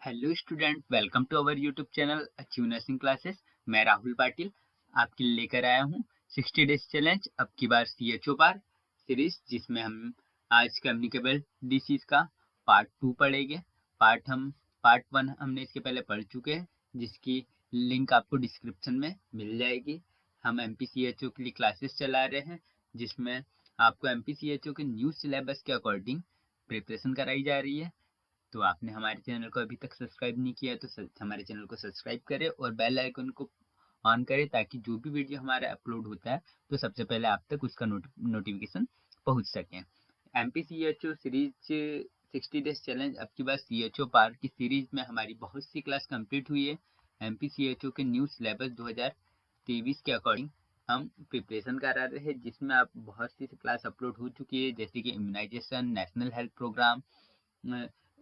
Hello student, welcome to our YouTube channel achieve nursing classes. मैं राहुल पाटिल आपके लिए लेकर आया हूँ 60 डेज चैलेंज, अब की बार CHO पार सीरीज, जिसमें हम आज कम्युनिकेबल डिसीज का पार्ट 2 पढ़ेंगे। पार्ट 1 हमने इसके पहले पढ़ चुके हैं, जिसकी लिंक आपको डिस्क्रिप्शन में मिल जाएगी। हम MPCHO के लिए क्लासेस चला रहे हैं, जिसमें आपको MPCHO के न्यू सिलेबस के अकॉर्डिंग प्रिपरेशन कराई जा रही है। तो आपने हमारे चैनल को अभी तक सब्सक्राइब नहीं किया तो हमारे चैनल को सब्सक्राइब करें और बेल आइकन को ऑन करें, ताकि जो भी वीडियो हमारा अपलोड होता है तो सबसे पहले आप तक उसका नोटिफिकेशन पहुंच सके। MPCHO सीरीज 60 डेज चैलेंज, अब की बार CHO पार की सीरीज में हमारी बहुत सी क्लास कंप्लीट हुई है। MPCHO के न्यू सिलेबस 2023 के अकॉर्डिंग हम प्रिपरेशन करा रहे हैं, जिसमें आप बहुत सी क्लास अपलोड हो चुकी है, जैसे कि immunisation, national health programme,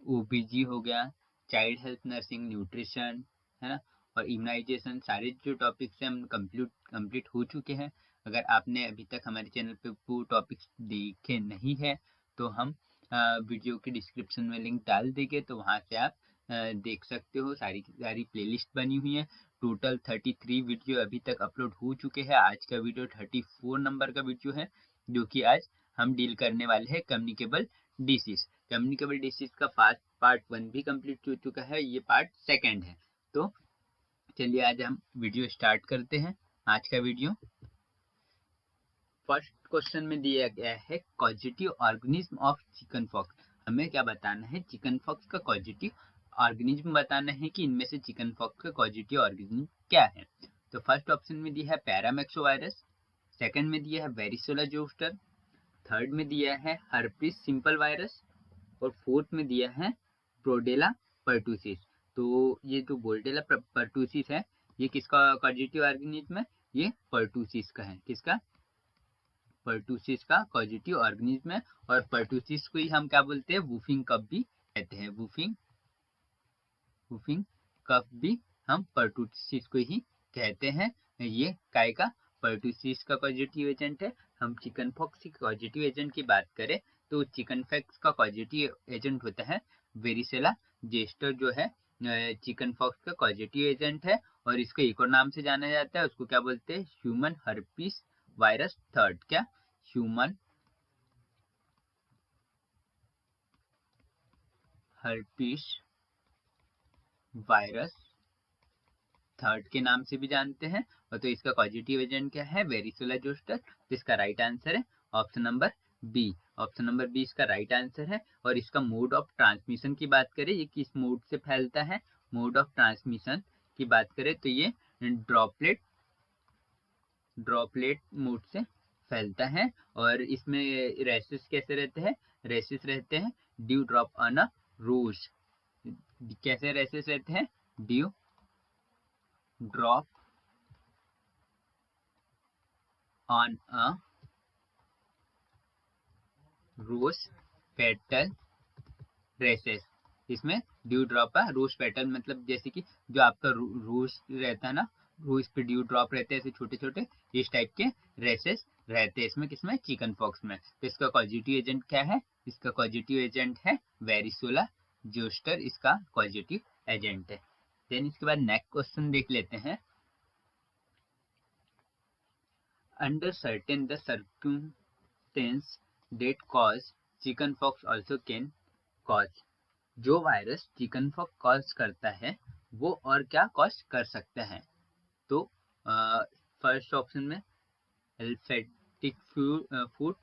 OPG हो गया, चाइल्ड हेल्थ नर्सिंग, न्यूट्रिशन, है ना, और इम्यूनाइजेशन। सारे जो टॉपिक्स हैं हम कंप्लीट हो चुके हैं। अगर आपने अभी तक हमारे चैनल पे वो टॉपिक्स देखे नहीं है तो हम वीडियो के डिस्क्रिप्शन में लिंक डाल देंगे, तो वहाँ से आप देख सकते हो। सारी की सारी प्लेलिस्ट बनी हुई है। टोटल 33 वीडियो अभी तक अपलोड हो चुके हैं। आज का वीडियो 34 नंबर का वीडियो है, जो कि आज हम डील करने वाले हैं कम्युनिकेबल डिसीज। कम्युनिकेबल डिसीज का पार्ट 1 भी कंप्लीट हो चुका है, ये पार्ट 2 है। तो चलिए आज हम वीडियो स्टार्ट करते हैं। आज का वीडियो फर्स्ट क्वेश्चन में दिया गया है causative organism of chicken pox. हमें क्या बताना है? चिकन फॉक्स का कॉजेटिव ऑर्गेनिज्म बताना है कि इनमें से चिकन फॉक्स का कॉजेटिव ऑर्गेनिज्म क्या है। तो फर्स्ट ऑप्शन में दिया है पैरामेक्सोवायरस, सेकंड में दिया है वेरिसोला जोस्टर, थर्ड में दिया है हर्पिस सिंपल वायरस, और फोर्थ में दिया है प्रोडेला पर्टुसिस। तो ये जो बोल्डेला पर्टुसिस है, ये किसका कॉजेटिव ऑर्गेनिज्म है? ये पर्टुसिस का है। किसका? पर्टुसिस का कॉजेटिव ऑर्गेनिज्म है। और पर्टुसिस को ही हम क्या बोलते हैं? वूफिंग कफ भी कहते हैं। वूफिंग कफ भी हम पर्टुसिस को ही कहते हैं। ये काय का? पर्टुसिस का पॉजिटिव एजेंट है। हम चिकन पॉक्स की पॉजिटिव एजेंट की बात करें तो चिकन पॉक्स का पॉजिटिव एजेंट होता है वेरिसेला जेस्टर, जो है चिकन पॉक्स का पॉजिटिव एजेंट है। और इसको एक और नाम से जाना जाता है, उसको क्या बोलते हैं? Human herpes virus third. क्या? ह्यूमन हर्पिस वायरस थर्ड के नाम से भी जानते हैं। और तो इसका पॉजिटिव एजेंट क्या है? Varicella zoster. तो इसका राइट आंसर है option number B. Option number B इसका राइट आंसर है। और इसका मोड ऑफ ट्रांसमिशन की बात करें, ये किस मोड से फैलता है? मोड ऑफ ट्रांसमिशन की बात करें तो ये ड्रॉपलेट मोड से फैलता है। और इसमें रेसेस कैसे रहते हैं? रेसेस रहते हैं dew drop on a rose. कैसे रेसेस रहते हैं? Dew drop on a rose petal rashes. इसमें ड्यू ड्रॉप है रोज पेटल, मतलब जैसे कि जो आपका रोज रहता है ना, रोज पे ड्यू ड्रॉप रहते हैं ऐसे छोटे छोटे, इस टाइप के रेसेस रहते हैं इसमें। किसमें? चिकन पॉक्स में। तो इसका पॉजिटिव एजेंट क्या है? इसका पॉजिटिव एजेंट है वेरिसोला जोस्टर, इसका पॉजिटिव एजेंट है। देन इसके बाद नेक्स्ट क्वेश्चन देख लेते हैं। Under certain the circumstance that cause chicken pox also can cause। जो वायरस चिकन पॉक्स कॉज करता है वो और क्या कॉज कर सकता है? तो फर्स्ट ऑप्शन में एल्फेटिक फूट,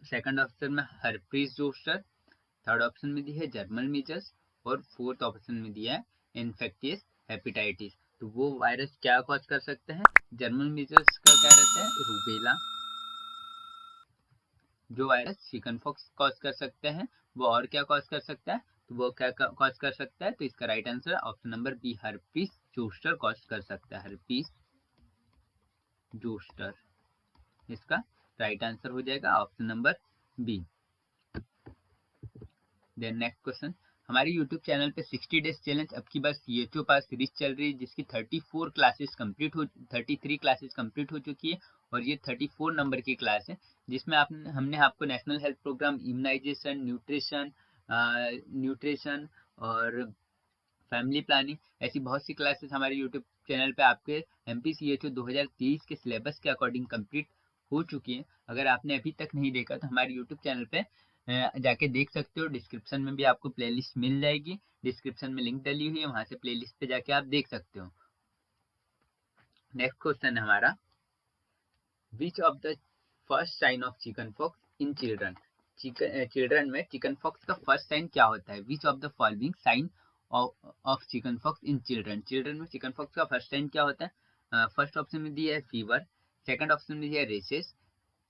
सेकंड ऑप्शन में हर्पीज जोस्टर, थर्ड ऑप्शन में दिया है जर्मन मीजल्स, और फोर्थ ऑप्शन में दिया है इन्फेक्टियस हेपेटाइटिस। तो वो वायरस क्या कॉज कर सकते हैं? जर्मन मीजल्स का क्या रहता है? रूबेला। जो वायरस चिकन पॉक्स कॉज कर सकते हैं वो और क्या कॉज कर सकता है? तो वो क्या कॉज कर सकता है? तो इसका right answer option number B, herpes zoster cause कर सकता है। हर्पीस जोस्टर इसका राइट आंसर हो जाएगा, option number B. Then next question. हमारे यूट्यूब चैनल पे 60 डेज चैलेंज, अब की बार CHO पास सीरीज चल रही है, जिसकी 33 क्लासेस कंप्लीट हो चुकी है। और ये 34 नंबर की क्लास है, जिसमें हमने आपको national health programme, immunisation, nutrition और फैमिली प्लानिंग, ऐसी बहुत सी क्लासेस हमारे यूट्यूब चैनल पे आपके MPCHO 2023 के सिलेबस के अकॉर्डिंग कंप्लीट हो चुकी है। अगर आपने अभी तक नहीं देखा तो हमारे यूट्यूब चैनल पे जाके देख सकते हो। डिस्क्रिप्शन में भी आपको प्लेलिस्ट मिल जाएगी, डिस्क्रिप्शन में लिंक डली हुई है, वहाँ से प्लेलिस्ट पे जाके आप देख सकते हो। नेक्स्ट क्वेश्चन है हमारा, which of the first sign of chicken pox in children. Children में चिकन पॉक्स का फर्स्ट साइन क्या होता है? Which of the following sign of chicken pox in children. Children में चिकन पॉक्स का फर्स्ट साइन क्या होता है? फर्स्ट ऑप्शन में दिया है फीवर, सेकंड ऑप्शन में दिया है रेसेस,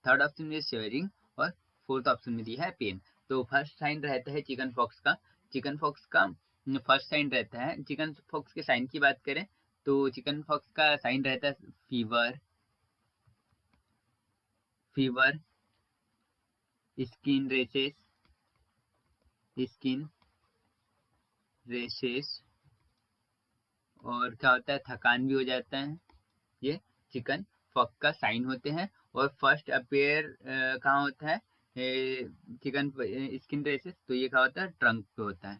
थर्ड ऑप्शन में दिया है शिवरिंग और फोर्थ ऑप्शन में दिया है पेन। तो फर्स्ट साइन रहता है चिकन पॉक्स का, चिकन पॉक्स का फर्स्ट साइन रहता है। चिकन पॉक्स के साइन की बात करें तो चिकन पॉक्स का साइन रहता है fever, fever, skin rashes, skin rashes, और क्या होता है, थकान भी हो जाता है। ये चिकन पॉक्स का साइन होते हैं। और फर्स्ट अपेयर कहाँ होता है चिकन स्किन रेसेस? तो ये क्या होता है, ट्रंक पे होता है,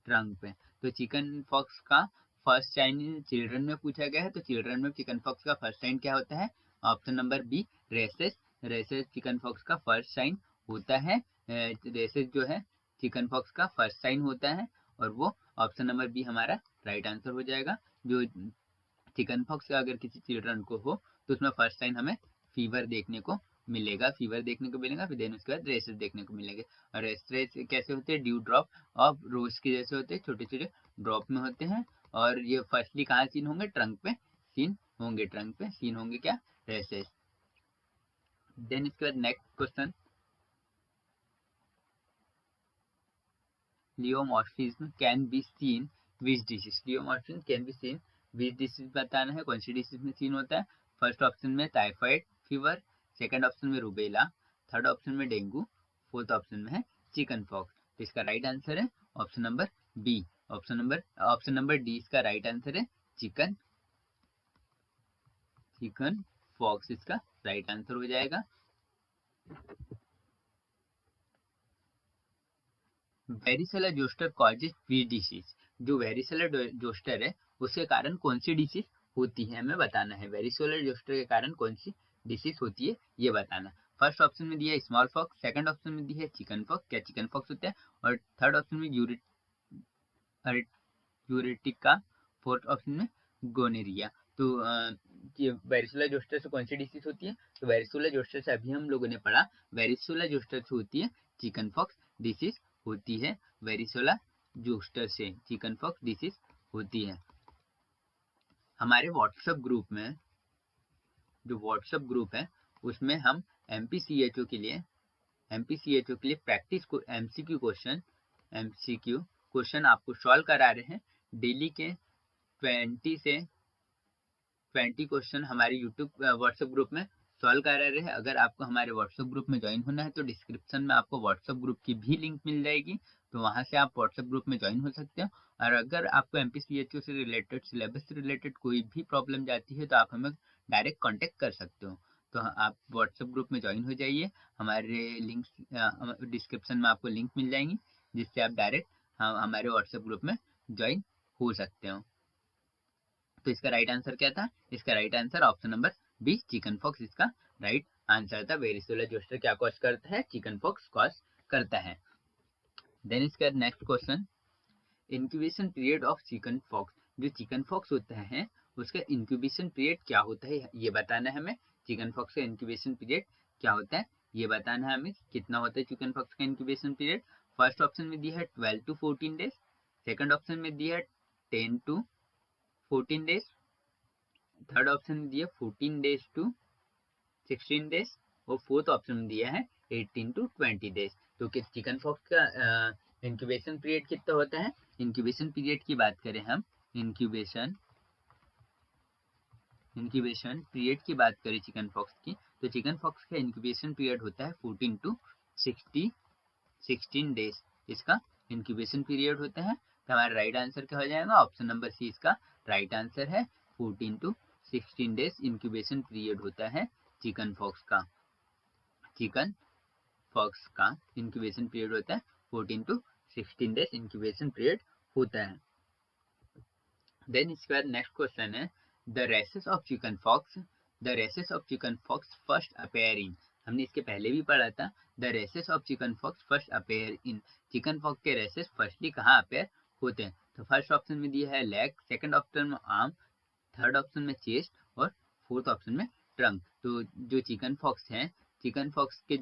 ट्रंक पे। तो चिकन पॉक्स का फर्स्ट साइन चिल्ड्रन में पूछा गया है, तो चिल्ड्रन में चिकन पॉक्स का फर्स्ट साइन क्या होता है? Option number B, rashes. Rashes chicken pox का फर्स्ट साइन होता है। रेसेस जो है चिकन पॉक्स का फर्स्ट साइन होता है, और वो ऑप्शन नंबर बी हमारा राइट आंसर हो जाएगा। जो चिकन पॉक्स का अगर किसी चिल्ड्रन को हो तो उसमें फर्स्ट साइन हमें फीवर देखने को मिलेगा, फीवर देखने को मिलेगा, फिर देन उसके बाद रेसेस देखने को मिलेंगे। और रेसेस कैसे होते हैं? ड्यू ड्रॉप ऑफ रोज के जैसे होते हैं, छोटे छोटे ड्रॉप में होते हैं। और ये फर्स्टली कहाँ सीन होंगे? ट्रंक पे सीन होंगे, ट्रंक पे सीन होंगे क्या? रेसेस। देन इसके बाद next question, leiomorphism can be seen which disease. Leiomorphism can be seen which disease बताना है, कौन सी डिसीज में सीन होता है। फर्स्ट ऑप्शन में टाइफाइड फीवर, सेकंड ऑप्शन में रूबेला, थर्ड ऑप्शन में डेंगू, फोर्थ ऑप्शन में है चिकन पॉक्स। तो इसका राइट आंसर है option number B. Option number D इसका राइट आंसर है, चिकन चिकन पॉक्स इसका राइट आंसर हो जाएगा। Varicella zoster causes which disease. जो वेरिसेला जोस्टर है उसके कारण कौन सी डिसीज होती है हमें बताना है। वेरिसेला जोस्टर के कारण कौन सी डिसीज होती है ये बताना। फर्स्ट ऑप्शन में दिया है स्मॉल पॉक्स, सेकंड ऑप्शन में दिया है चिकन पॉक्स, क्या चिकन पॉक्स होता है, और थर्ड ऑप्शन में यूरेटिका, फोर्थ ऑप्शन में गोनेरिया। तो ये वेरिसोला जोस्टर से कौन सी डिसीज होती है? तो वेरिसोला जोस्टर से अभी हम लोगों ने पढ़ा, वेरिसोला जोस्टर से होती है चिकन पॉक्स डिसीज होती है, वेरिसोला जोस्टर से चिकन पॉक्स डिसीज होती है। हमारे व्हाट्सएप ग्रुप में, जो व्हाट्सएप ग्रुप है उसमें हम MPCHO के लिए प्रैक्टिस को MCQ क्वेश्चन आपको सॉल्व करा रहे हैं। डेली के 20 से 20 क्वेश्चन हमारे यूट्यूब व्हाट्सएप ग्रुप में सॉल्व करा रहे हैं। अगर आपको हमारे व्हाट्सएप ग्रुप में ज्वाइन होना है तो डिस्क्रिप्शन में आपको व्हाट्सएप ग्रुप की भी लिंक मिल जाएगी, तो वहाँ से आप व्हाट्सएप ग्रुप में ज्वाइन हो सकते हो। और अगर आपको MPCHO से रिलेटेड, सिलेबस से रिलेटेड कोई भी प्रॉब्लम जाती है तो आप हमें डायरेक्ट कॉन्टेक्ट कर सकते हो। तो आप व्हाट्सएप ग्रुप में ज्वाइन हो जाइए, हमारे लिंक डिस्क्रिप्शन में आपको लिंक मिल जाएंगी, जिससे आप डायरेक्ट हमारे व्हाट्सएप ग्रुप में ज्वाइन हो सकते हो। तो इसका राइट आंसर क्या था? इसका right answer option number B, chicken pox इसका राइट आंसर था। वेरिसोला जोस्टर क्या कॉज करता है? चिकन पॉक्स कॉज करता है। देन इसका next question, incubation period of chicken pox. जो चिकन पॉक्स होता है उसका इंक्यूबेशन पीरियड क्या होता है ये बताना है हमें। चिकन पॉक्स का इंक्यूबेशन पीरियड क्या होता है ये बताना है हमें, कितना होता है चिकन पॉक्स का इंक्यूबेशन पीरियड। फर्स्ट ऑप्शन में दिया है 12 to 14 डेज, सेकंड ऑप्शन में दिया है 10 to 14 डेज, थर्ड ऑप्शन में दिया 14 डेज टू 16 डेज, और फोर्थ ऑप्शन में दिया है 18 to 20 डेज। तो चिकन पॉक्स का इंक्यूबेशन पीरियड कितना होता है? इंक्यूबेशन पीरियड की बात करें हम, इंक्यूबेशन पीरियड की बात करें चिकन पॉक्स की, तो चिकन पॉक्स का इंक्यूबेशन पीरियड होता है 14 to 16 डेज, इसका इंक्यूबेशन पीरियड होता है। तो हमारा राइट आंसर क्या हो जाएगा? ऑप्शन नंबर सी इसका राइट आंसर है, 14 to 16 डेज इंक्यूबेशन पीरियड होता है चिकन पॉक्स का। चिकन पॉक्स का इंक्यूबेशन पीरियड होता है 14 to 16 डेज इंक्यूबेशन पीरियड होता है। देन इसके बाद नेक्स्ट क्वेश्चन है the rashes of chicken pox, the rashes of chicken pox first appear in, हमने इसके पहले भी पढ़ा था, the rashes of chicken pox first appear in, chicken pox के रेसेस फर्स्टली कहाँ अपेयर होते हैं? तो फर्स्ट ऑप्शन में दिया है लेग, सेकंड ऑप्शन में आर्म, थर्ड ऑप्शन में चेस्ट और फोर्थ ऑप्शन में ट्रंक। तो जो चिकन फॉक्स हैं, चिकन फॉक्स के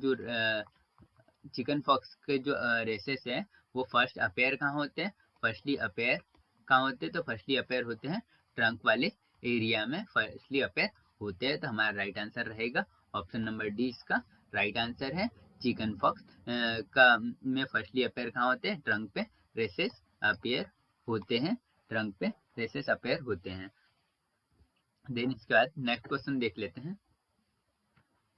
जो रेसेस है वो फर्स्ट अपेयर कहाँ होते हैं? फर्स्टली अपेयर कहाँ होते हैं? तो फर्स्टली अपेयर होते हैं ट्रंक वाले एरिया में फर्स्टली अपेयर होते हैं। तो हमारा राइट आंसर रहेगा ऑप्शन नंबर डी, इसका राइट आंसर है। चिकन फॉक्स का में फर्स्टली अपेयर कहाँ होते हैं? ट्रंक पे रेसेस अपेयर होते हैं, ट्रंक पे रेसेस अपेयर होते हैं। देन इसके बाद नेक्स्ट क्वेश्चन देख लेते हैं।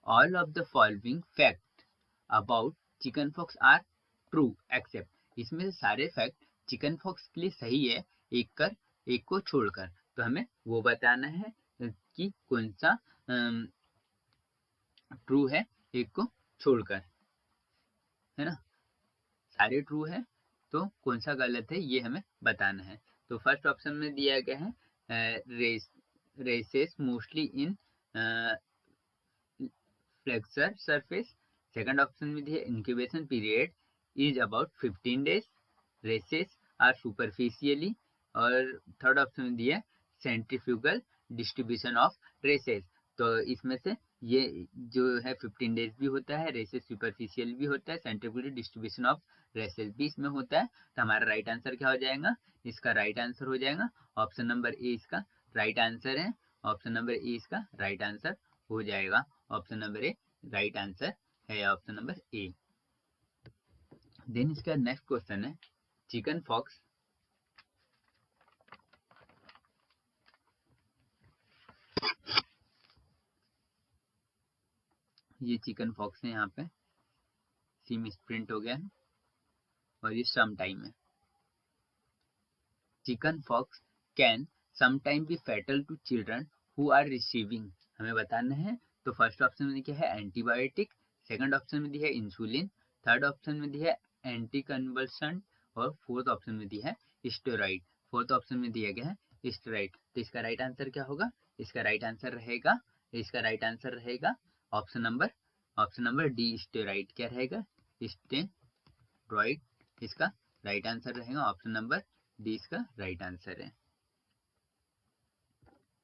All of the following fact about chicken pox are true except, इसमें से सारे फैक्ट चिकन फॉक्स के लिए सही है एक को छोड़कर। तो हमें वो बताना है कि कौन सा ट्रू है एक को छोड़कर, है ना? सारे ट्रू है तो कौन सा गलत है ये हमें बताना है। तो फर्स्ट ऑप्शन में दिया गया है rashes mostly in flexor surface, second option में दिया incubation period is about 15 days, rashes are superficially, और थर्ड ऑप्शन में दिया सेंट्रीफ्यूगल डिस्ट्रीब्यूशन ऑफ रेसेस। तो इसमें से ये जो है 15 डेज भी होता है, रेसेस सुपरफिशियल भी होता है, सेंट्रीफ्यूगल डिस्ट्रीब्यूशन ऑफ रेसेस भी इसमें होता है। तो हमारा राइट आंसर क्या हो जाएगा? इसका राइट आंसर हो जाएगा ऑप्शन नंबर ए, इसका राइट आंसर है। ऑप्शन नंबर ए इसका राइट आंसर हो जाएगा। ऑप्शन नंबर ए राइट आंसर है, ऑप्शन नंबर ए। देन इसका नेक्स्ट क्वेश्चन है चिकन फॉक्स ये चिकन फॉक्स है, यहाँ पे सीम स्प्रिंट हो गया है और ये सम टाइम है। Chicken pox can sometime be fatal to children who are receiving, हमें बताना है। तो फर्स्ट ऑप्शन में दिया है एंटीबायोटिक, सेकंड ऑप्शन में दिया है इंसुलिन, थर्ड ऑप्शन में दिया है एंटी कन्वल्सन और फोर्थ ऑप्शन में दिया है स्टेरॉइड। फोर्थ ऑप्शन में दिया गया है स्टेरॉइड। तो इसका राइट आंसर क्या होगा? इसका राइट आंसर रहेगा ऑप्शन नंबर डी स्टेरॉइड। क्या रहेगा? स्टेरॉइड इसका राइट आंसर रहेगा, ऑप्शन नंबर डी इसका राइट आंसर है।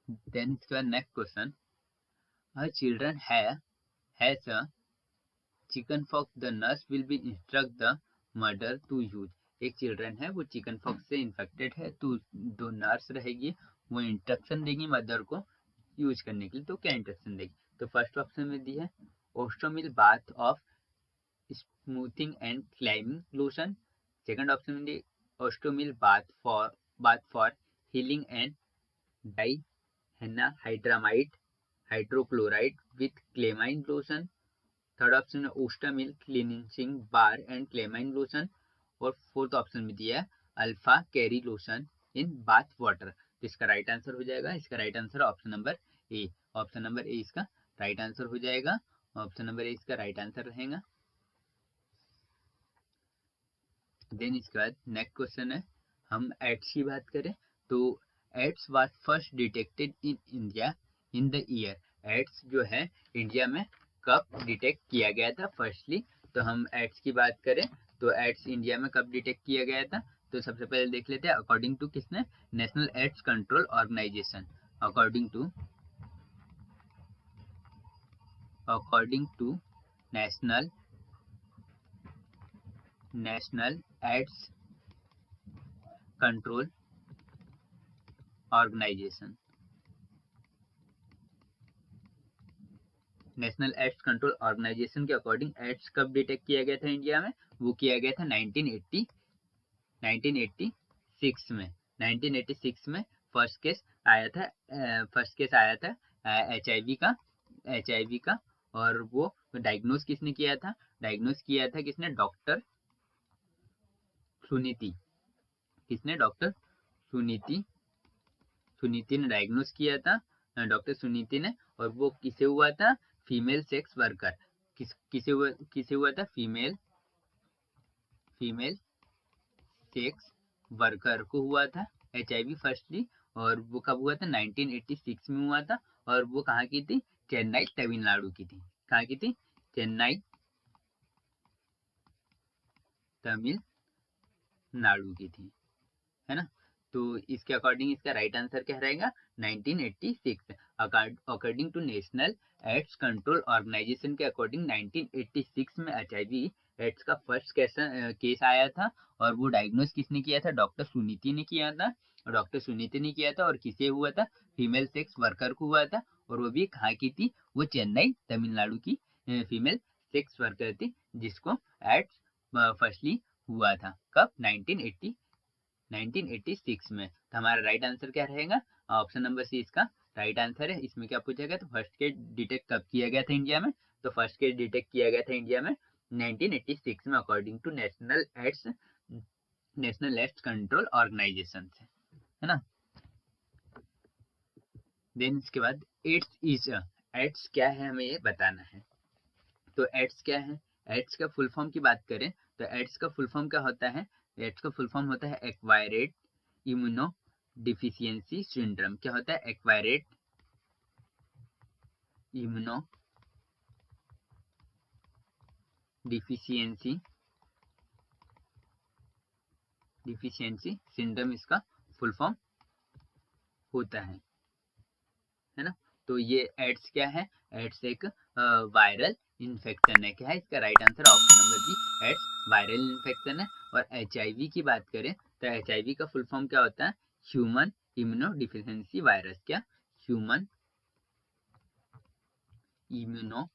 देन इसके बाद next question, a children has a chicken pox the nurse will be instruct the mother to use, एक चिल्ड्रन है वो चिकन फॉक्स से इन्फेक्टेड है, तो जो नर्स रहेगी वो इंस्ट्रक्शन देगी मदर को यूज करने के लिए। तो क्या इंस्ट्रक्शन देगी? तो फर्स्ट ऑप्शन में दी है oatmeal bath of smoothing and calamine lotion, second option में दी oatmeal bath for healing and diphenhydramine hydrochloride with calamine lotion, third option में oatmeal cleaning bar and calamine lotion, और फोर्थ ऑप्शन में दिया है alpha carry lotion in bath water. तो इसका right answer हो जाएगा, इसका right answer option number A, option number A इसका राइट आंसर हो जाएगा, ऑप्शन नंबर ए इसका राइट आंसर रहेगा। देन इसके बाद नेक्स्ट क्वेश्चन है, हम एड्स की बात करें तो AIDS was first detected in India in the year, AIDS जो है इंडिया में कब डिटेक्ट किया गया था फर्स्टली? तो हम एड्स की बात करें तो एड्स इंडिया में कब डिटेक्ट किया गया था? तो सबसे पहले देख लेते हैं अकॉर्डिंग टू किसने, National AIDS Control Organisation, according to National AIDS Control Organisation, National AIDS Control Organisation के अकॉर्डिंग एड्स कब डिटेक्ट किया गया था इंडिया में? वो किया गया था 1986 में। 1986 में फर्स्ट केस आया था एचआईवी का, और वो डायग्नोज किसने किया था? किसने? डॉक्टर सुनीति, डॉक्टर सुनीति ने डायग्नोज किया था, डॉक्टर सुनीति ने, और वो किसे हुआ था? फीमेल सेक्स वर्कर, किसे हुआ था? फीमेल सेक्स वर्कर को हुआ था एचआईवी फर्स्टली, और वो कब हुआ था? 1986 में हुआ था। और वो कहाँ की थी? चेन्नई तमिलनाडु की थी। कहाँ की थी? चेन्नई तमिलनाडु की थी, है ना। तो इसके अकॉर्डिंग इसका राइट आंसर क्या रहेगा? 1986। According to National AIDS Control Organisation के अकॉर्डिंग 1986 में एचआईवी एड्स का फर्स्ट केस आया था। और वो डायग्नोस किसने किया था? डॉक्टर सुनीति ने किया था। डॉक्टर सुनीति ने किया था। और किसे हुआ था? फीमेल सेक्स वर्कर को हुआ था। और वो भी कहाँ की थी? वो चेन्नई तमिलनाडु की फीमेल सेक्स वर्कर थी, जिसको एड्स फर्स्टली हुआ था। कब? 1986 में। तो हमारा राइट आंसर क्या रहेगा? ऑप्शन नंबर सी इसका राइट आंसर है। इसमें क्या पूछा गया? तो फर्स्ट केस डिटेक्ट कब किया गया था इंडिया में? तो फर्स्ट केस डिटेक्ट किया गया था इंडिया में 1986 में, according to National AIDS Control Organisation से, है ना। देन इसके बाद एड्स क्या है, हमें ये बताना है। तो एड्स क्या है? एड्स का फुल फॉर्म की बात करें तो एड्स का फुल फॉर्म क्या होता है? एड्स का फुल फॉर्म होता है एक्वायर्ड इम्यूनो डिफिशियंसी सिंड्रोम। क्या होता है? एक्वायर्ड इम्यूनो डिफिशियंसी सिंड्रोम इसका फुल फॉर्म होता है ना। तो ये एड्स क्या है? एड्स एक वायरल इन्फेक्शन है। क्या है इसका right answer? Option number B, AIDS viral infection है। और एचआईवी की बात करें तो एचआईवी का फुल फॉर्म क्या होता है? Human immuno deficiency virus. क्या? ह्यूमन इम्यूनो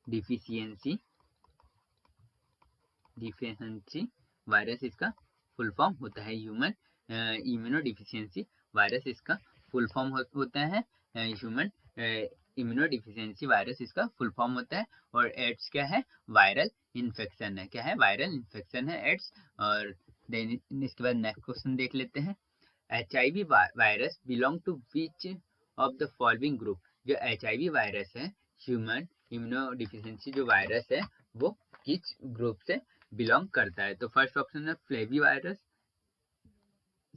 डिफिशियंसी वायरस इसका फुल फॉर्म होता है। ह्यूमन इम्यूनो डिफिशियंसी वायरस इसका फुल फॉर्म होता है। ह्यूमन इम्यूनो डिफिशियंसी वायरस इसका फुल फॉर्म होता है। और एड्स क्या है? वायरल इन्फेक्शन है। क्या है? वायरल इन्फेक्शन है एड्स। और देन इसके बाद नेक्स्ट क्वेश्चन देख लेते हैं। HIV virus belong to which of the following group? जो एचआईवी वायरस है, ह्यूमन इम्यूनो डिफिशियंसी जो वायरस है, वो किस ग्रुप से बिलोंग करता है? तो फर्स्ट ऑप्शन है फ्लेवी वायरस,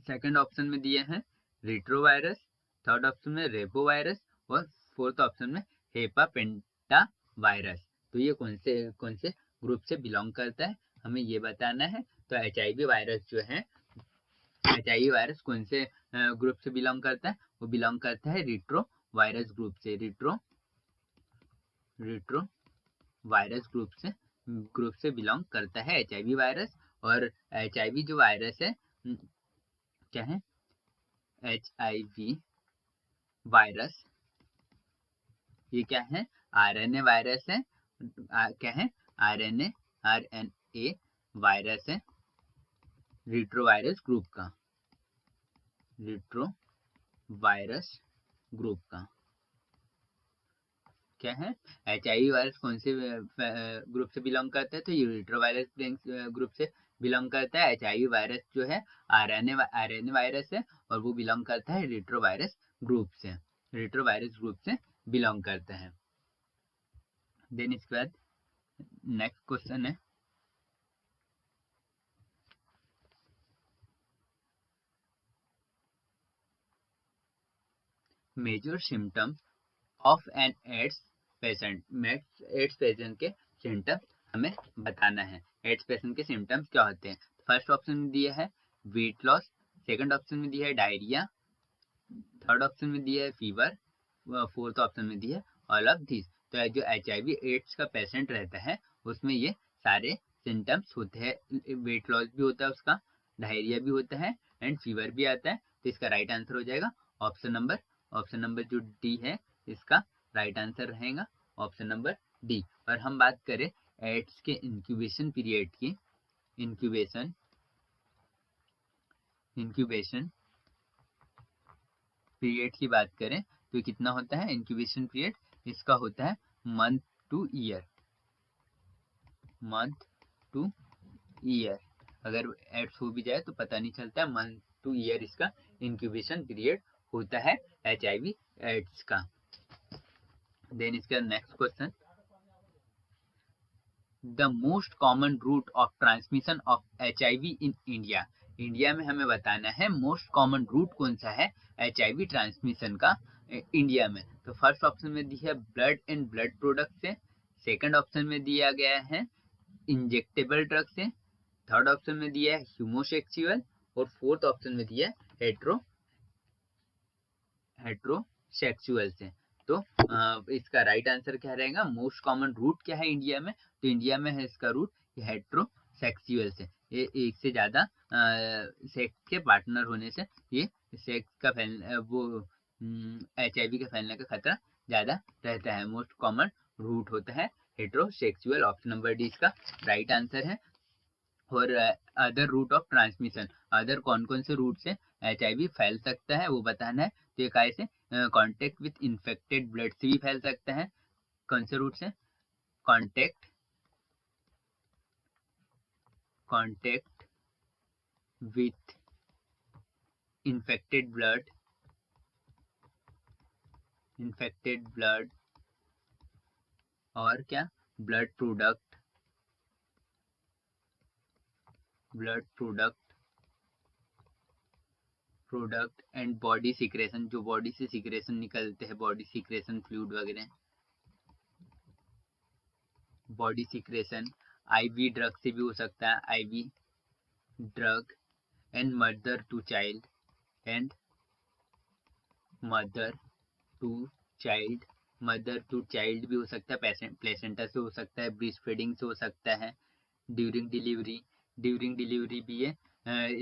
सेकंड ऑप्शन में दिए हैं रिट्रो वायरस, थर्ड ऑप्शन में रेबो वायरस, और फोर्थ ऑप्शन में हेपा पेंटा वायरस। तो ये कौन से ग्रुप से बिलोंग करता है, हमें ये बताना है। तो एचआईवी वायरस जो है, एचआईवी वायरस कौन से ग्रुप से बिलोंग करता है? वो बिलोंग करता है रिट्रो वायरस ग्रुप से। रिट्रो वायरस ग्रुप से बिलोंग करता है एचआईवी वायरस। और एचआईवी जो वायरस है, क्या है? एचआईवी वायरस ये क्या है? आरएनए वायरस है। क्या है? आरएनए वायरस है रिट्रो वायरस ग्रुप का। क्या है? एचआईवी वायरस कौन से ग्रुप से बिलोंग करता है? तो ये रिट्रो वायरस ग्रुप से बिलोंग करता है। एचआईवी वायरस जो है आरएनए वायरस है, और वो बिलोंग करता है रिट्रो वायरस ग्रुप से बिलोंग करता है। देन इसके बाद नेक्स्ट क्वेश्चन है, major symptoms of an AIDS patient के सिम्टम्स हमें बताना है। एड्स पेशेंट के सिम्टम्स क्या होते हैं? फर्स्ट ऑप्शन में दिया है वेट लॉस, सेकंड ऑप्शन में दिया है डायरिया, थर्ड ऑप्शन में दिया है फीवर, फोर्थ ऑप्शन में दिया है ऑल ऑफ दिस। तो जो एचआईवी एड्स का पेशेंट रहता है, उसमें ये सारे सिम्टम्स होते हैं। वेट लॉस भी होता है उसका, डायरिया भी होता है, एंड फीवर भी आता है। तो इसका राइट आंसर हो जाएगा ऑप्शन नंबर जो डी है, इसका राइट आंसर रहेगा ऑप्शन नंबर डी। और हम बात करें एड्स के इंक्यूबेशन पीरियड की, इंक्यूबेशन पीरियड की बात करें तो कितना होता है इंक्यूबेशन पीरियड? इसका होता है मंथ टू ईयर। अगर एड्स हो भी जाए तो पता नहीं चलता है, मंथ टू ईयर इसका इंक्यूबेशन पीरियड होता है एचआईवी एड्स का। देन इसका next question, the most common route of transmission of HIV in India. India में हमें बताना है मोस्ट कॉमन रूट कौन सा है HIV ट्रांसमिशन का इंडिया में। तो फर्स्ट ऑप्शन में दिया है ब्लड एंड ब्लड प्रोडक्ट से, सेकंड ऑप्शन में दिया गया है इंजेक्टेबल ड्रग से, थर्ड ऑप्शन में दिया है ह्यूमोसेक्सुअल और फोर्थ ऑप्शन में दिया है हेट्रोसेक्सुअल से। तो इसका राइट आंसर क्या रहेगा, मोस्ट कॉमन रूट क्या है इंडिया में, तो इंडिया में है इसका रूट हेट्रोसेक्सुअल से। ये एक से ज्यादा सेक्स के पार्टनर होने से ये सेक्स का वो HIV के फैलने का खतरा ज्यादा रहता है। मोस्ट कॉमन रूट होता है हेट्रोसेक्सुअल। ऑप्शन नंबर डी इसका राइट आंसर है। और other route of transmission, other कौन कौन से रूट से HIV फैल सकता है वो बताना है। तो ये काय से, कांटेक्ट विथ इन्फेक्टेड ब्लड से भी फैल सकता है। कौन से रूट से, कांटेक्ट विथ इन्फेक्टेड ब्लड और क्या, blood product and body secretion, जो बॉडी से सिक्रेशन निकलते हैं, बॉडी सिक्रेशन फ्लूइड वगैरह, बॉडी सिक्रेशन। IV ड्रग से भी हो सकता है, IV drug and mother to child mother to child भी हो सकता है, प्लेसेंटा से हो सकता है, ब्रेस्ट फीडिंग से हो सकता है, ड्यूरिंग डिलीवरी भी ये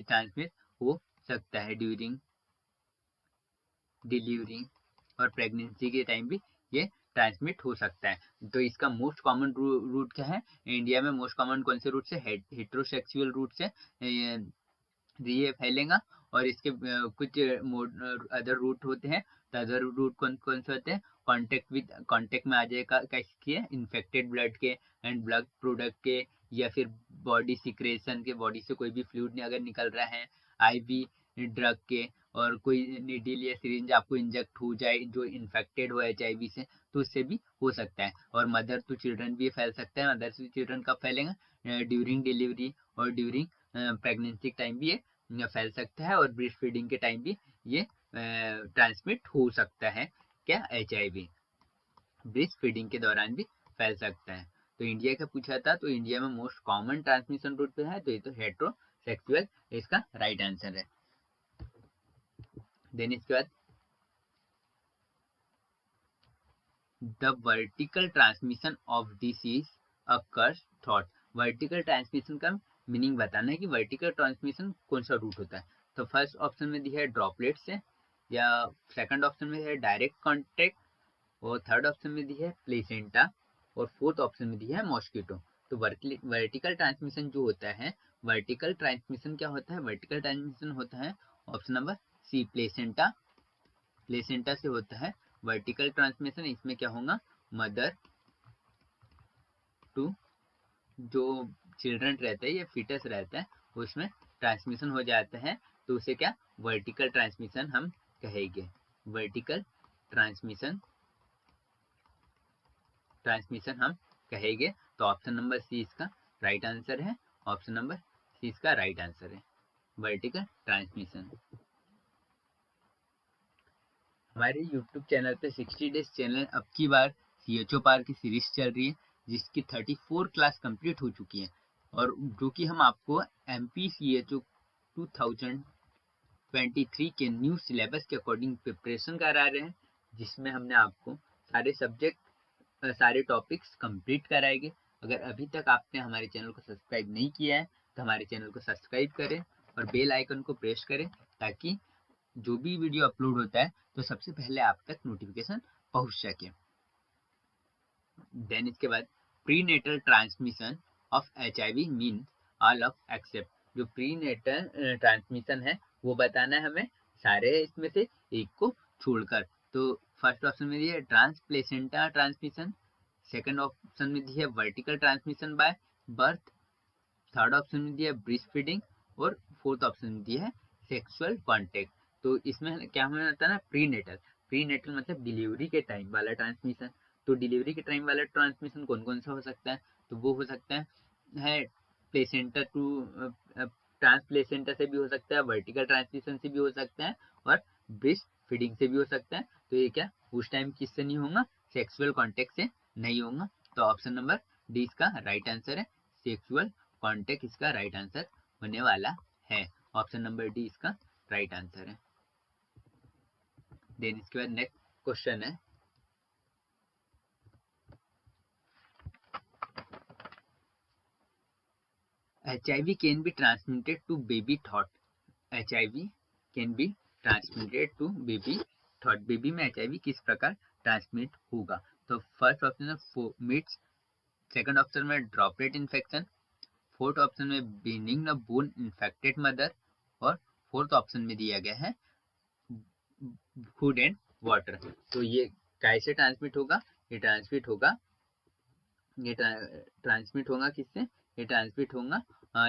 ट्रांसमिट हो सकता है, ड्यूरिंग डिलीवरी और प्रेगनेंसी के टाइम भी ये ट्रांसमिट हो सकता है। तो इसका मोस्ट कॉमन रूट क्या है इंडिया में, मोस्ट कॉमन कौन से रूट से, हेट्रोसेक्सुअल रूट से ये फैलेगा। और इसके कुछ अदर रूट होते हैं। तो अदर रूट कौन कौन से होते हैं, कांटेक्ट में आ जाएगा किसके, इन्फेक्टेड ब्लड के एंड ब्लड प्रोडक्ट के, या फिर बॉडी सिक्रेशन के, बॉडी से कोई भी फ्लूइड अगर निकल रहा है, IV ड्रग के, और कोई नीडल या सिरिंज आपको इंजेक्ट हो जाए जो इन्फेक्टेड हो HIV से, तो उससे भी हो सकता है। और मदर टू चिल्ड्रन भी फैल सकता है। मदर टू चिल्ड्रन कब फैलेगा, ड्यूरिंग डिलीवरी और ड्यूरिंग प्रेगनेंसी के टाइम भी ये फैल सकता है। और ब्रेस्ट फीडिंग के टाइम भी ये ट्रांसमिट हो सकता है, क्या, HIV ब्रेस्ट फीडिंग के दौरान भी फैल सकता है। तो इंडिया का पूछा था, तो इंडिया में मोस्ट कॉमन ट्रांसमिशन रूट पे है, तो ये तो हेट्रोसेक्सुअल इसका राइट आंसर है। देन इसके बाद the vertical transmission of disease occurs thought, vertical transmission का मीनिंग बताना है कि वर्टिकल ट्रांसमिशन कौन सा रूट होता है। तो फर्स्ट ऑप्शन में दिया है ड्रॉपलेट से, या सेकंड ऑप्शन में है डायरेक्ट कॉन्टेक्ट, और थर्ड ऑप्शन में दी है प्लेसेंटा, और फोर्थ ऑप्शन में दिया है मॉस्किटो। तो वर्टिकल ट्रांसमिशन जो होता है, वर्टिकल ट्रांसमिशन क्या होता है, वर्टिकल ट्रांसमिशन होता है ऑप्शन नंबर सी, प्लेसेंटा से होता है वर्टिकल ट्रांसमिशन। इसमें क्या होगा, मदर टू जो चिल्ड्रन रहता है या फीटस रहता है उसमें ट्रांसमिशन हो जाता है, तो उसे क्या, वर्टिकल ट्रांसमिशन हम कहेंगे, वर्टिकल ट्रांसमिशन हम कहेंगे। तो ऑप्शन नंबर सी इसका राइट आंसर है, ऑप्शन नंबर सी इसका राइट आंसर है, वर्टिकल ट्रांसमिशन। हमारे YouTube चैनल पे 60 डेज चैनल अब की बार CHO पार की सीरीज चल रही है, जिसकी 34 क्लास कंप्लीट हो चुकी है, और जो कि हम आपको MP CHO 2023 के न्यू सिलेबस के अकॉर्डिंग प्रिपरेशन करा रहे हैं, जिसमें हमने आपको सारे सब्जेक्ट, सारे टॉपिक्स कंप्लीट कराएंगे। अगर अभी तक आपने हमारे चैनल को सब्सक्राइब नहीं किया है तो हमारे चैनल को सब्सक्राइब करें और बेल आइकन को प्रेस करें, ताकि जो भी वीडियो अपलोड होता है तो सबसे पहले आप तक नोटिफिकेशन पहुंच सके। देन इसके बाद prenatal transmission of HIV mean all of except, जो प्रीनेटल ट्रांसमिशन है वो बताना है हमें सारे इसमें से एक को छोड़कर। तो फर्स्ट ऑप्शन में दिया है ट्रांसप्लेसेंटा ट्रांसमिशन, सेकंड ऑप्शन में दिया है vertical transmission by birth, third option में दिया है ब्रेस्ट फीडिंग, और फोर्थ ऑप्शन में दिया है सेक्सुअल कांटेक्ट। तो इसमें क्या होना था ना, प्रीनेटल मतलब डिलीवरी के टाइम वाला ट्रांसमिशन। तो डिलीवरी के टाइम वाला ट्रांसमिशन कौन कौन सा हो सकता है, तो वो हो सकता है प्लेसेंटा टू ट्रांसप्लेसेंटा से भी हो सकता है, वर्टिकल ट्रांसमिशन से भी हो सकता है और ब्रेस्ट फीडिंग से भी हो सकता है। तो ये क्या उस टाइम किससे नहीं होगा, सेक्सुअल कॉन्टेक्ट से नहीं होगा। तो ऑप्शन नंबर डी इसका राइट आंसर है, सेक्सुअल कॉन्टेक्ट इसका राइट आंसर होने वाला है। ऑप्शन नंबर डी इसका राइट आंसर है। देन इसके बाद नेक्स्ट क्वेश्चन है, HIV can be transmitted to baby thought। HIV can be transmitted to baby thought। Baby में HIV किस प्रकार ट्रांसमिट होगा? तो फर्स्ट ऑप्शन है मिट्स, सेकंड ऑप्शन में ड्रॉपलेट इन्फेक्शन, फोर्थ ऑप्शन में बिनिग्न बोन इन्फेक्टेड मदर और फोर्थ ऑप्शन में दिया गया है फूड एंड वाटर। तो ये कैसे ट्रांसमिट होगा? ये ट्रांसमिट होगा किससे? ये ट्रांसमिट होगा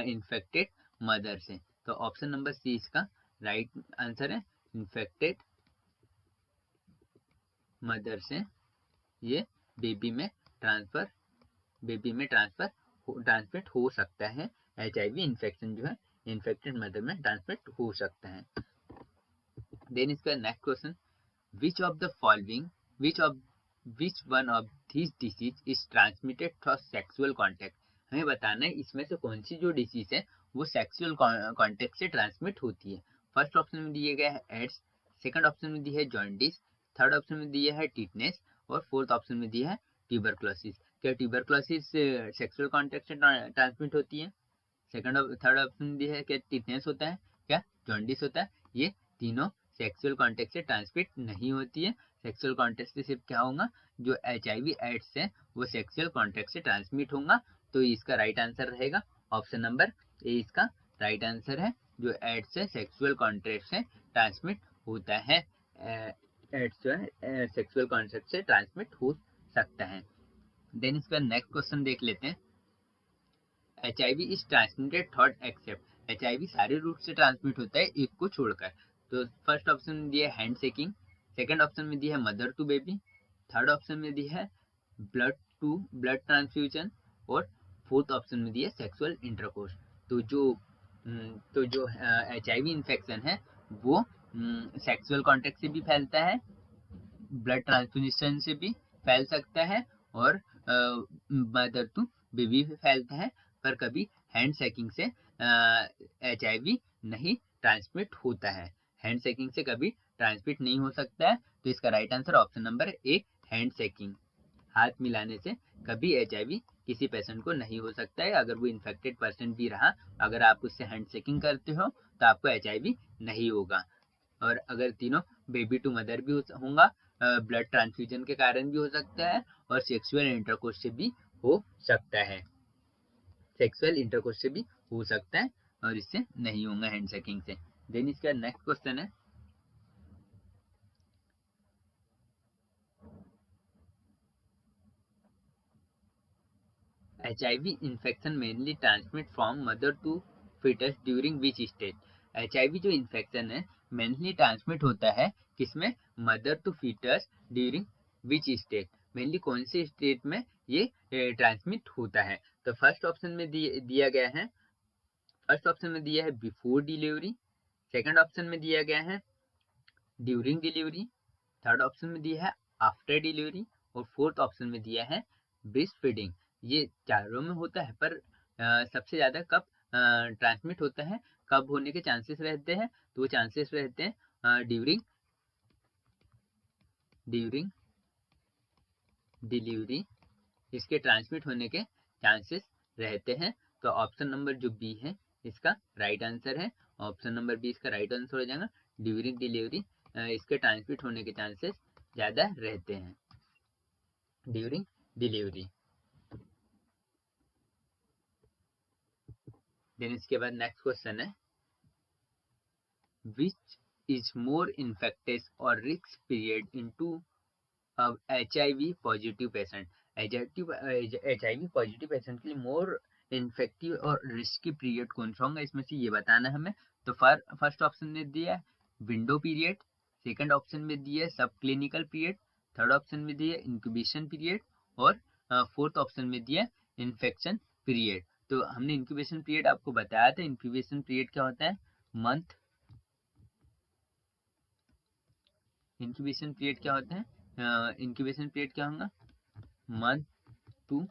इन्फेक्टेड मदर से। तो ऑप्शन नंबर सी इसका राइट आंसर है, इन्फेक्टेड मदर से ये बेबी में ट्रांसमिट हो सकता है। HIV इन्फेक्शन जो है इन्फेक्टेड मदर में ट्रांसमिट हो सकता है। देन इसका next question, which one of these disease is transmitted through sexual contact। हमें बताना है इसमें से कौन सी जो डिसीज है वो सेक्सुअल कॉन्टेक्ट से ट्रांसमिट होती है। फर्स्ट ऑप्शन में दिया गया है एड्स, सेकंड ऑप्शन में दिया है जॉन्डिस, थर्ड ऑप्शन में दिया है टिटनेस और फोर्थ ऑप्शन में दिया है ट्यूबरक्लोसिस। क्या ट्यूबरक्लोसिस सेक्सुअल कॉन्टेक्ट से ट्रांसमिट होती है? थर्ड ऑप्शन में दिया है क्या टिटनेस होता है, क्या जॉन्डिस होता है? ये तीनों सेक्सुअल कॉन्टेक्ट से ट्रांसमिट नहीं होती है। सेक्सुअल कॉन्टेक्ट से सिर्फ क्या होगा, जो HIV एड्स है वो सेक्सुअल कॉन्टेक्ट से ट्रांसमिट होगा। तो इसका राइट आंसर रहेगा ऑप्शन नंबर ए इसका राइट आंसर है, जो एड्स से सेक्सुअल कॉन्टेक्ट से ट्रांसमिट होता है। एड्स जो है सेक्सुअल कॉन्टेक्ट से ट्रांसमिट हो सकता है। देन इसका नेक्स्ट क्वेश्चन देख लेते हैं, HIV is transmitted thought except. HIV सारे रूट से ट्रांसमिट होता है एक को छोड़कर। तो फर्स्ट ऑप्शन में दिया है हैंड शेकिंग, सेकंड ऑप्शन में दिया है mother to baby, third option में दिया है ब्लड टू ब्लड ट्रांसफ्यूजन और फोर्थ ऑप्शन में दिया है सेक्सुअल इंटरकोर्स। तो जो HIV इन्फेक्शन है वो सेक्सुअल कॉन्टेक्ट से भी फैलता है, ब्लड ट्रांसफ्यूजन से भी फैल सकता है और मदर टू बेबी भी फैलता है, पर कभी हैंड शेकिंग से HIV नहीं ट्रांसमिट होता है। हैंड शेकिंग से कभी ट्रांसमिट नहीं हो सकता है। तो इसका राइट आंसर ऑप्शन नंबर ए, हैंड शेकिंग। हाथ मिलाने से कभी HIV किसी पेशेंट को नहीं हो सकता है। अगर वो इन्फेक्टेड पर्सन भी रहा, अगर आप उससे हैंड शेकिंग करते हो तो आपको HIV नहीं होगा। और अगर तीनों बेबी टू मदर भी होगा, ब्लड ट्रांसफ्यूजन के कारण भी हो सकता है और सेक्सुअल इंटरकोर्स से भी हो सकता है। और इससे नहीं होगा हैंड शेकिंग से। देन इसका नेक्स्ट क्वेश्चन है, HIV infection mainly transmit from mother to foetus during which stage. HIV जो इन्फेक्शन है मेनली ट्रांसमिट होता है किसमें, mother to foetus during which stage, mainly कौन से स्टेट में ये ट्रांसमिट होता है। तो फर्स्ट ऑप्शन में दिया गया है, फर्स्ट ऑप्शन में दिया है बिफोर डिलीवरी, सेकंड ऑप्शन में दिया गया है ड्यूरिंग डिलीवरी, थर्ड ऑप्शन में दिया है आफ्टर डिलीवरी और फोर्थ ऑप्शन में दिया है ब्रेस्ट फीडिंग। ये चारों में होता है, पर सबसे ज़्यादा कब ट्रांसमिट होता है, कब होने के चांसेस रहते हैं? तो वो चांसेस रहते हैं ड्यूरिंग डिलीवरी, इसके ट्रांसमिट होने के चांसेस रहते हैं। तो ऑप्शन नंबर जो बी है इसका राइट आंसर है। ऑप्शन नंबर बी इसका राइट आंसर हो जाएगा, ड्यूरिंग डिलीवरी इसके ट्रांसमिट होने के चांसेस ज़्यादा रहते हैं ड्यूरिंग डिलीवरी। देन इसके बाद नेक्स्ट क्वेश्चन है, विच इज मोर इन्फेक्टियस और risk period into HIV positive patient. HIV positive patient के लिए मोर इन्फेक्टिव और रिस्की पीरियड कौन सा होगा, इसमें से ये बताना है हमें। तो फर्स्ट ऑप्शन में दिया है विंडो पीरियड, सेकंड ऑप्शन में दिया है सब क्लिनिकल पीरियड, थर्ड ऑप्शन में दिया है इंक्यूबेशन पीरियड और फोर्थ ऑप्शन में दिया है इन्फेक्शन पीरियड। तो हमने इंक्यूबेशन पीरियड आपको बताया था। इंक्यूबेशन पीरियड क्या होता है? मंथ। इंक्यूबेशन पीरियड क्या होता है? इंक्यूबेशन पीरियड क्या होगा? मंथ टू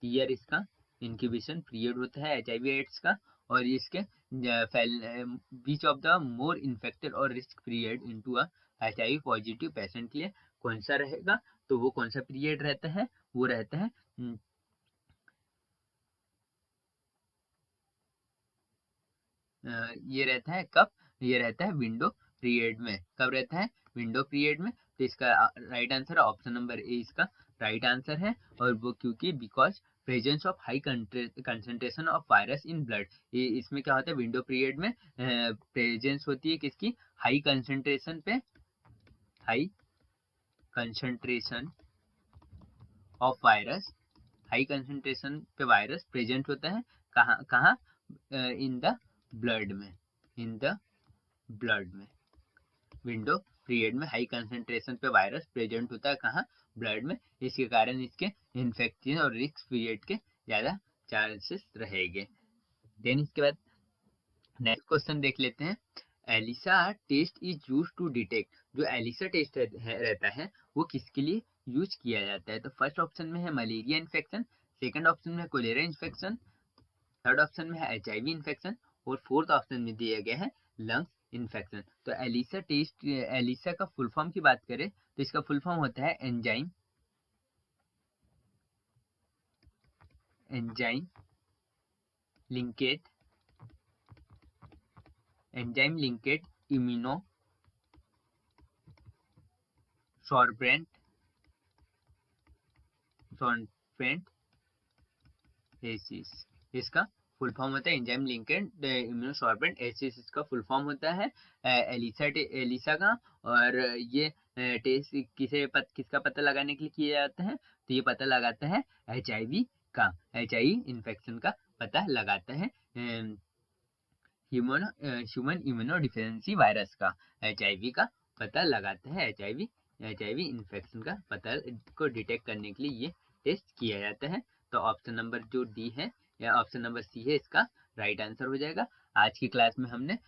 ईयर इसका इंक्यूबेशन पीरियड होता है HIV एड्स का। और इसके बीच ऑफ द मोर इन्फेक्टेड और risk period into a HIV positive patient के लिए कौन सा रहेगा? तो वो कौन सा पीरियड रहता है? वो रहता है ये रहता है कब? ये रहता है विंडो पीरियड में। कब रहता है? विंडो पीरियड में। तो इसका right answer option number A इसका राइट आंसर है। और वो क्योंकि because presence of high concentration of virus in blood. ये इसमें क्या होता है? विंडो पीरियड में प्रेजेंस होती है किसकी? हाई कंसंट्रेशन पे, high concentration of virus, high concentration पे वायरस प्रेजेंट होता है। कहाँ कहाँ? इन द ब्लड में, इन द ब्लड में। विंडो पीरियड में हाई कंसंट्रेशन पे वायरस प्रेजेंट होता है कहाँ? ब्लड में। इसके कारण इसके इन्फेक्शन और रिस्क पीरियड के ज़्यादा चांसेस रहेंगे। देन इसके बाद नेक्स्ट क्वेश्चन देख लेते हैं। ELISA test is use to detect. जो एलिसा टेस्ट रहता है वो किसके लिए यूज किया जाता है? तो फर्स्ट ऑप्शन में है मलेरिया इन्फेक्शन, सेकंड ऑप्शन में है कोलेरा इन्फेक्शन, थर्ड ऑप्शन में है HIV इन्फेक्शन और फोर्थ ऑप्शन में दिया गया है लंग्स इन्फेक्शन। तो एलिसा टेस्ट, एलिसा का फुल फॉर्म की बात करें तो इसका फुल फॉर्म होता है enzyme, enzyme linked, enzyme linked immunosorbent, sorbent assay. इसका फुल फॉर्म होता है एंजाइम लिंकेड इम्यूनोसॉर्बेंट एसिस। इसका फुल फॉर्म होता है एलिसा का। और ये टेस्ट किसका पता लगाने के लिए किया जाता है? तो ये पता लगाता है HIV का, HIV इन्फेक्शन का पता लगाता है ह्यूमन इम्यूनो डिफिशिएंसी वायरस का, HIV का पता लगाता है। HIV इन्फेक्शन का पता को डिटेक्ट करने के लिए ये टेस्ट किया जाता है। तो ऑप्शन नंबर जो डी है या ऑप्शन नंबर सी है इसका राइट आंसर हो जाएगा। आज की क्लास में हमने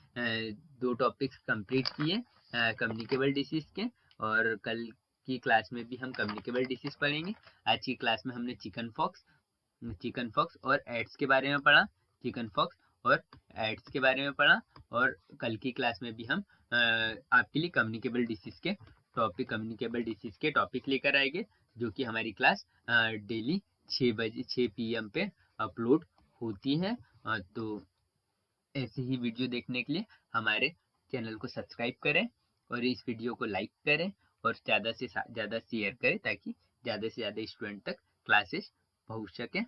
दो टॉपिक्स कंप्लीट किए कम्युनिकेबल डिसीज के, और कल की क्लास में भी हम कम्युनिकेबल डिसीज पढ़ेंगे। आज की क्लास में हमने चिकन फॉक्स और एड्स के बारे में पढ़ा, चिकन फॉक्स और एड्स के बारे में पढ़ा। और कल की क्लास में भी हम आपके लिए कम्युनिकेबल डिसीज के टॉपिक लेकर आएंगे, जो कि हमारी क्लास डेली 6 PM पे अपलोड होती है। तो ऐसे ही वीडियो देखने के लिए हमारे चैनल को सब्सक्राइब करें और इस वीडियो को लाइक करें और ज़्यादा से ज़्यादा शेयर करें ताकि ज़्यादा से ज़्यादा स्टूडेंट तक क्लासेस पहुँच सकें।